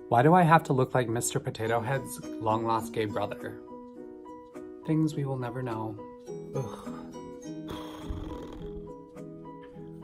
Why do I have to look like Mr. Potato Head's long-lost gay brother? Things we will never know. Ugh.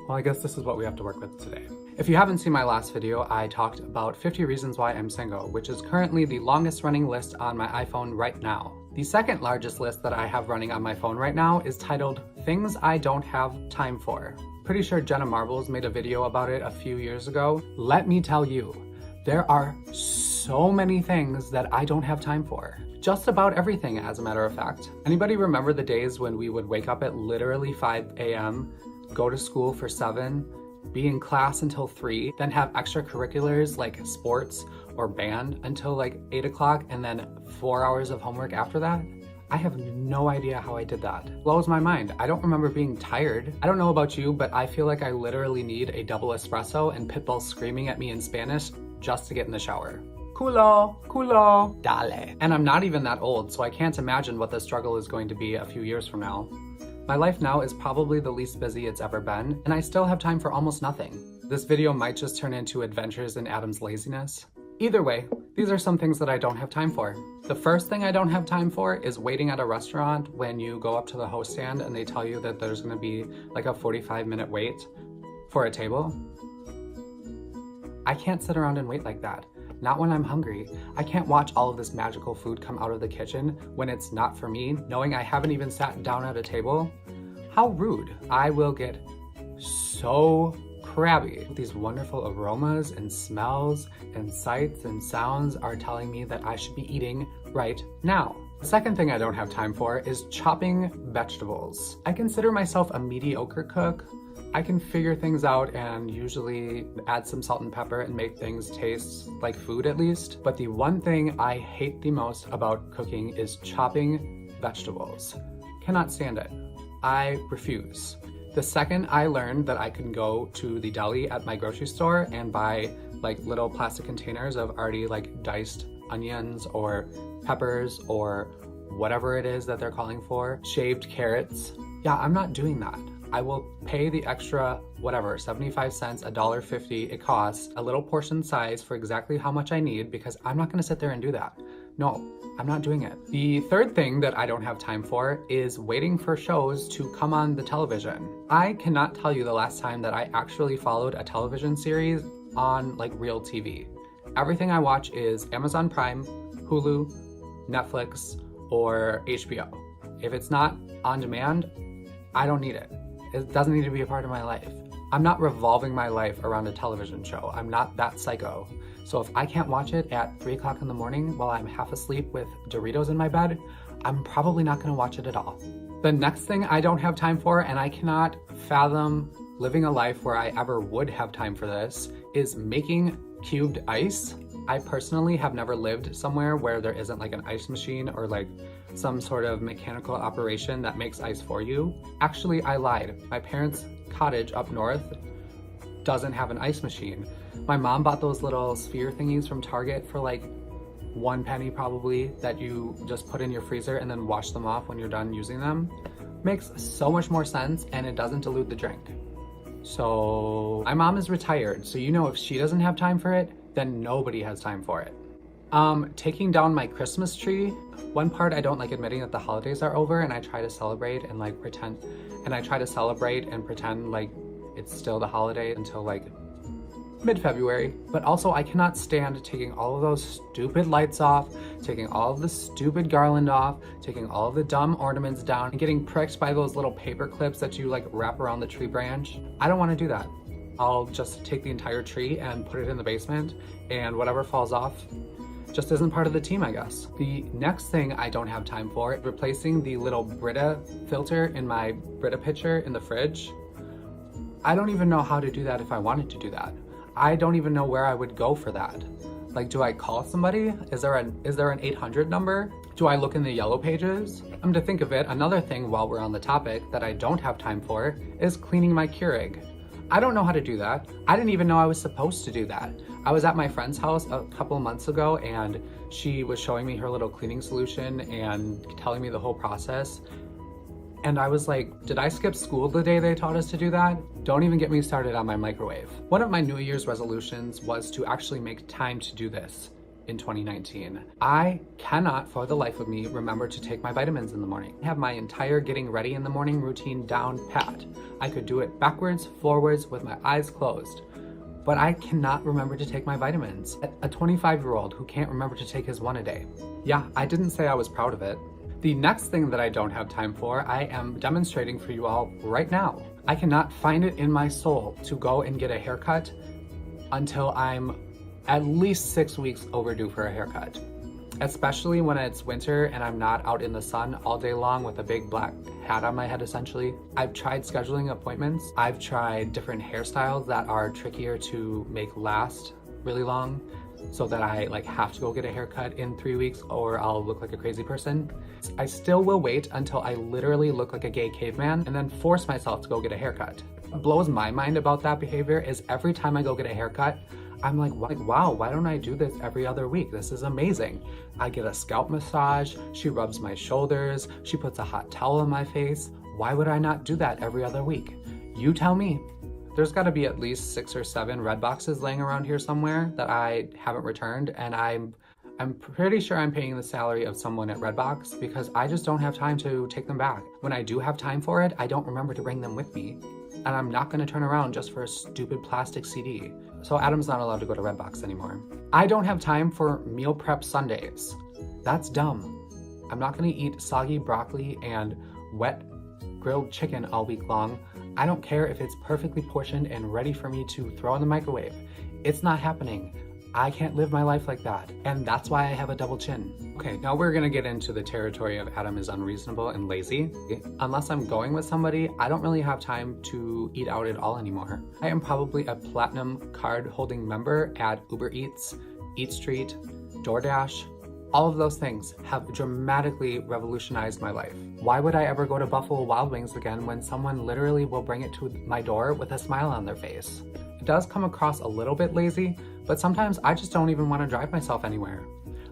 Well, I guess this is what we have to work with today. If you haven't seen my last video, I talked about 50 reasons why I'm single, which is currently the longest running list on my iPhone right now. The second largest list that I have running on my phone right now is titled Things I Don't Have Time For. Pretty sure Jenna Marbles made a video about it a few years ago. Let me tell you, there are so many things that I don't have time for. Just about everything, as a matter of fact. Anybody remember the days when we would wake up at literally 5 a.m., go to school for 7, be in class until 3, then have extracurriculars like sports or band until like 8 o'clock, and then 4 hours of homework after that? I have no idea how I did that. It blows my mind. I don't remember being tired. I don't know about you, but I feel like I literally need a double espresso and Pitbull screaming at me in Spanish just to get in the shower. Culo, culo, dale. And I'm not even that old, so I can't imagine what the struggle is going to be a few years from now. My life now is probably the least busy it's ever been, and I still have time for almost nothing. This video might just turn into adventures in Adam's laziness. Either way, these are some things that I don't have time for. The first thing I don't have time for is waiting at a restaurant when you go up to the host stand and they tell you that there's gonna be like a 45-minute wait for a table. I can't sit around and wait like that. Not when I'm hungry. I can't watch all of this magical food come out of the kitchen when it's not for me, knowing I haven't even sat down at a table. How rude. I will get so crabby. These wonderful aromas and smells and sights and sounds are telling me that I should be eating right now. The second thing I don't have time for is chopping vegetables. I consider myself a mediocre cook. I can figure things out and usually add some salt and pepper and make things taste like food at least. But the one thing I hate the most about cooking is chopping vegetables. Cannot stand it. I refuse. The second I learned that I can go to the deli at my grocery store and buy like little plastic containers of already like diced onions or peppers or whatever it is that they're calling for, shaved carrots. Yeah, I'm not doing that. I will pay the extra, whatever, 75 cents, $1.50 it costs, a little portion size for exactly how much I need, because I'm not gonna sit there and do that. No, I'm not doing it. The third thing that I don't have time for is waiting for shows to come on the television. I cannot tell you the last time that I actually followed a television series on like real TV. Everything I watch is Amazon Prime, Hulu, Netflix, or HBO. If it's not on demand, I don't need it. It doesn't need to be a part of my life. I'm not revolving my life around a television show. I'm not that psycho. So if I can't watch it at 3 o'clock in the morning while I'm half asleep with Doritos in my bed, I'm probably not gonna watch it at all. The next thing I don't have time for, and I cannot fathom living a life where I ever would have time for this, is making cubed ice. I personally have never lived somewhere where there isn't like an ice machine or like some sort of mechanical operation that makes ice for you. Actually, I lied. My parents' cottage up north doesn't have an ice machine. My mom bought those little sphere thingies from Target for like 1 penny probably, that you just put in your freezer and then wash them off when you're done using them. Makes so much more sense and it doesn't dilute the drink. So my mom is retired, so you know if she doesn't have time for it, then nobody has time for it. Taking down my Christmas tree. One part I don't like admitting that the holidays are over, and I try to celebrate and like pretend, and I try to celebrate and pretend like it's still the holiday until like mid-February. But also I cannot stand taking all of those stupid lights off, taking all of the stupid garland off, taking all of the dumb ornaments down, and getting pricked by those little paper clips that you like wrap around the tree branch. I don't want to do that. I'll just take the entire tree and put it in the basement, and whatever falls off just isn't part of the team, I guess. The next thing I don't have time for is replacing the little Brita filter in my Brita pitcher in the fridge. I don't even know how to do that if I wanted to do that. I don't even know where I would go for that. Like, do I call somebody? Is there an 800 number? Do I look in the yellow pages? To think of it, another thing while we're on the topic that I don't have time for is cleaning my Keurig. I don't know how to do that. I didn't even know I was supposed to do that. I was at my friend's house a couple of months ago and she was showing me her little cleaning solution and telling me the whole process. And I was like, did I skip school the day they taught us to do that? Don't even get me started on my microwave. One of my New Year's resolutions was to actually make time to do this in 2019. I cannot for the life of me remember to take my vitamins in the morning. I have my entire getting ready in the morning routine down pat. I could do it backwards, forwards, with my eyes closed. But I cannot remember to take my vitamins. A 25-year-old who can't remember to take his one a day. Yeah, I didn't say I was proud of it. The next thing that I don't have time for, I am demonstrating for you all right now. I cannot find it in my soul to go and get a haircut until I'm at least 6 weeks overdue for a haircut. Especially when it's winter and I'm not out in the sun all day long with a big black hat on my head, essentially. I've tried scheduling appointments. I've tried different hairstyles that are trickier to make last really long, so that I have to go get a haircut in 3 weeks or I'll look like a crazy person. I still will wait until I literally look like a gay caveman and then force myself to go get a haircut. What blows my mind about that behavior is every time I go get a haircut, I'm like, wow, why don't I do this every other week? This is amazing. I get a scalp massage, she rubs my shoulders, she puts a hot towel on my face. Why would I not do that every other week? You tell me. There's gotta be at least 6 or 7 red boxes laying around here somewhere that I haven't returned, and I'm pretty sure I'm paying the salary of someone at Redbox because I just don't have time to take them back. When I do have time for it, I don't remember to bring them with me. And I'm not gonna turn around just for a stupid plastic CD. So Adam's not allowed to go to Redbox anymore. I don't have time for meal prep Sundays. That's dumb. I'm not gonna eat soggy broccoli and wet grilled chicken all week long. I don't care if it's perfectly portioned and ready for me to throw in the microwave. It's not happening. I can't live my life like that. And that's why I have a double chin. Okay, now we're gonna get into the territory of Adam is unreasonable and lazy. Unless I'm going with somebody, I don't really have time to eat out at all anymore. I am probably a platinum card holding member at Uber Eats, Eat Street, DoorDash. All of those things have dramatically revolutionized my life. Why would I ever go to Buffalo Wild Wings again when someone literally will bring it to my door with a smile on their face? It does come across a little bit lazy, but sometimes I just don't even want to drive myself anywhere.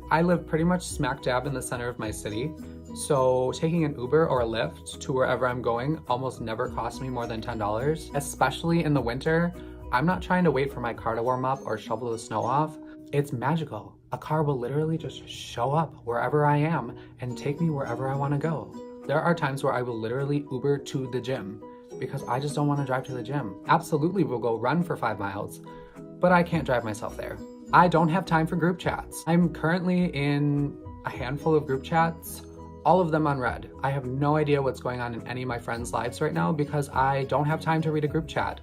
I live pretty much smack dab in the center of my city, so taking an Uber or a Lyft to wherever I'm going almost never costs me more than $10. Especially in the winter, I'm not trying to wait for my car to warm up or shovel the snow off. It's magical. A car will literally just show up wherever I am and take me wherever I want to go. There are times where I will literally Uber to the gym because I just don't want to drive to the gym. Absolutely will go run for 5 miles, but I can't drive myself there. I don't have time for group chats. I'm currently in a handful of group chats, all of them unread. I have no idea what's going on in any of my friends' lives right now because I don't have time to read a group chat.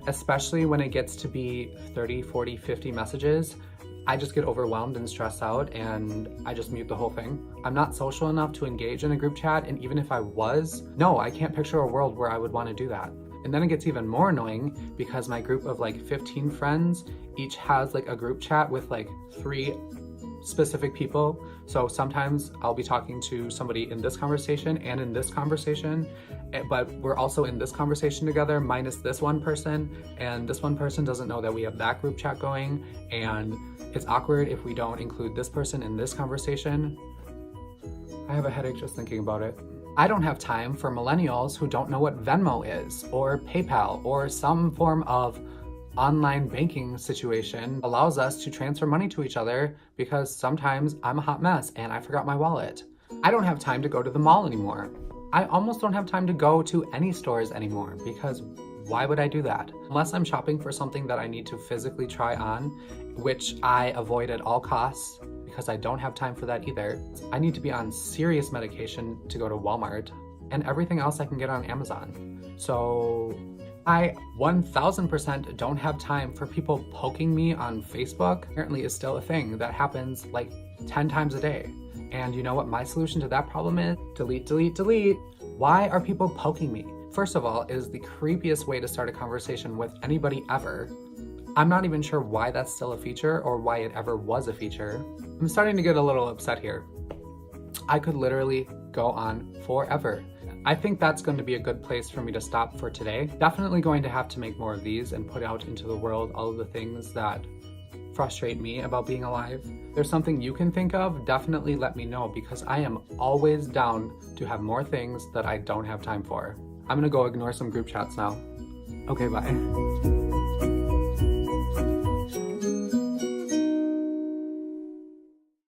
Especially when it gets to be 30, 40, 50 messages, I just get overwhelmed and stressed out and I just mute the whole thing. I'm not social enough to engage in a group chat, and even if I was, no, I can't picture a world where I would want to do that. And then it gets even more annoying because my group of 15 friends each has a group chat with 3 specific people. So sometimes I'll be talking to somebody in this conversation and in this conversation, but we're also in this conversation together minus this one person, and this one person doesn't know that we have that group chat going, and it's awkward if we don't include this person in this conversation. I have a headache just thinking about it. I don't have time for millennials who don't know what Venmo is, or PayPal, or some form of online banking situation allows us to transfer money to each other because sometimes I'm a hot mess and I forgot my wallet. I don't have time to go to the mall anymore. I almost don't have time to go to any stores anymore because why would I do that? Unless I'm shopping for something that I need to physically try on, which I avoid at all costs because I don't have time for that either. I need to be on serious medication to go to Walmart, and everything else I can get on Amazon. So I 1000% don't have time for people poking me on Facebook. Apparently is still a thing that happens 10 times a day. And you know what my solution to that problem is? Delete, delete, delete. Why are people poking me? First of all, it is the creepiest way to start a conversation with anybody ever. I'm not even sure why that's still a feature or why it ever was a feature. I'm starting to get a little upset here. I could literally go on forever. I think that's going to be a good place for me to stop for today. Definitely going to have to make more of these and put out into the world all of the things that frustrate me about being alive. If there's something you can think of, definitely let me know because I am always down to have more things that I don't have time for. I'm gonna go ignore some group chats now. Okay, bye.